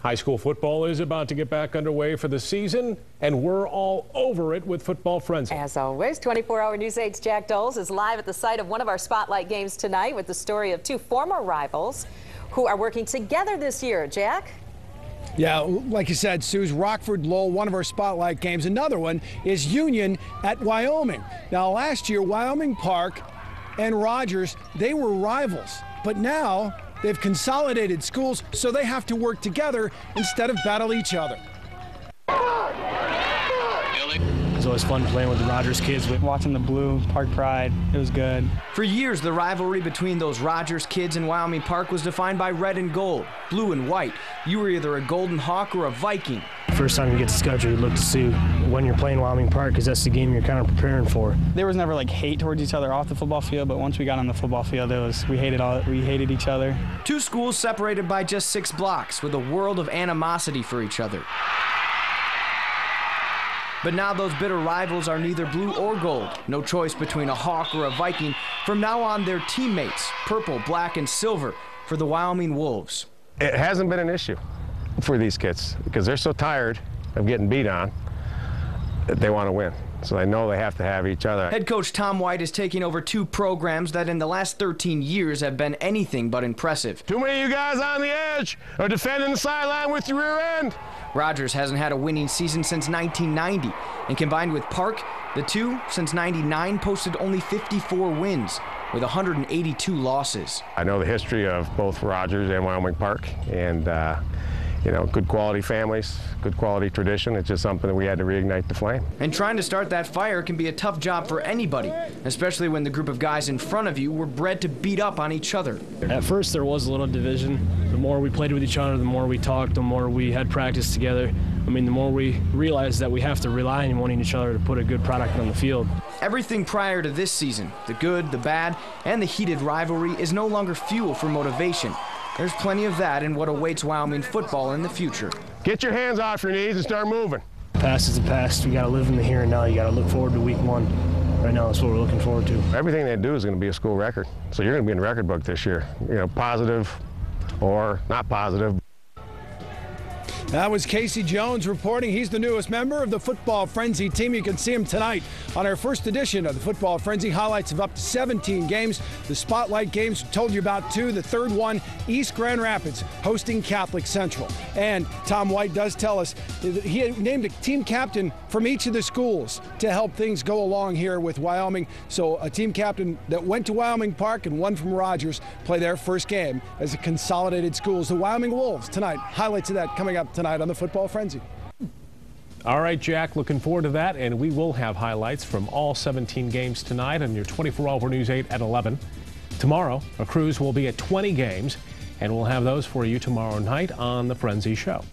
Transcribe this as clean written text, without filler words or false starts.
High school football is about to get back underway for the season, and we're all over it with Football Frenzy. As always, 24-hour News 8's Jack Doles is live at the site of one of our spotlight games tonight with the story of two former rivals who are working together this year. Jack? Yeah, like you said, Sue's Rockford Lowell, one of our spotlight games. Another one is Union at Wyoming. Now, last year, Wyoming Park and Rogers, they were rivals, but now they've consolidated schools, so they have to work together instead of battle each other. It's always fun playing with the Rogers kids. Watching the blue Park Pride, it was good. For years, the rivalry between those Rogers kids and Wyoming Park was defined by red and gold, blue and white. You were either a Golden Hawk or a Viking. First time you get to schedule, you look to see when you're playing Wyoming Park, because that's the game you're kind of preparing for. There was never like hate towards each other off the football field, but once we got on the football field, we hated each other. Two schools separated by just 6 blocks with a world of animosity for each other. But now those bitter rivals are neither blue or gold. No choice between a Hawk or a Viking. From now on, they're teammates, purple, black, and silver for the Wyoming Wolves. It hasn't been an issue for these kids because they're so tired of getting beat on that they want to win. So they know they have to have each other. Head coach Tom White is taking over 2 programs that in the last 13 years have been anything but impressive. Too many of you guys on the edge are defending the sideline with your rear end. Rogers hasn't had a winning season since 1990, and combined with Park, the two, since '99, posted only 54 wins with 182 losses. I know the history of both Rogers and Wyoming Park, and you know, good quality families, good quality tradition. It's just something that we had to reignite the flame. And trying to start that fire can be a tough job for anybody, especially when the group of guys in front of you were bred to beat up on each other. At first, there was a little division. The more we played with each other, the more we talked, the more we had practice together. I mean, the more we realized that we have to rely on wanting each other to put a good product on the field. Everything prior to this season, the good, the bad, and the heated rivalry, is no longer fuel for motivation. There's plenty of that in what awaits Wyoming football in the future. Get your hands off your knees and start moving. Past is the past. You got to live in the here and now. You got to look forward to week 1. Right now, that's what we're looking forward to. Everything they do is going to be a school record. So you're going to be in the record book this year. You know, positive or not positive. That was Casey Jones reporting. He's the newest member of the Football Frenzy team. You can see him tonight on our first edition of the Football Frenzy. Highlights of up to 17 games. The Spotlight games, told you about 2. The third one, East Grand Rapids, hosting Catholic Central. And Tom White does tell us he named a team captain from each of the schools to help things go along here with Wyoming. So a team captain that went to Wyoming Park and one from Rogers play their first game as a consolidated schools. The Wyoming Wolves tonight. Highlights of that coming up tonight on the Football Frenzy. All right, Jack, looking forward to that, and we will have highlights from all 17 games tonight on your 24-hour News 8 at 11. Tomorrow, a cruise will be at 20 games, and we'll have those for you tomorrow night on the Frenzy Show.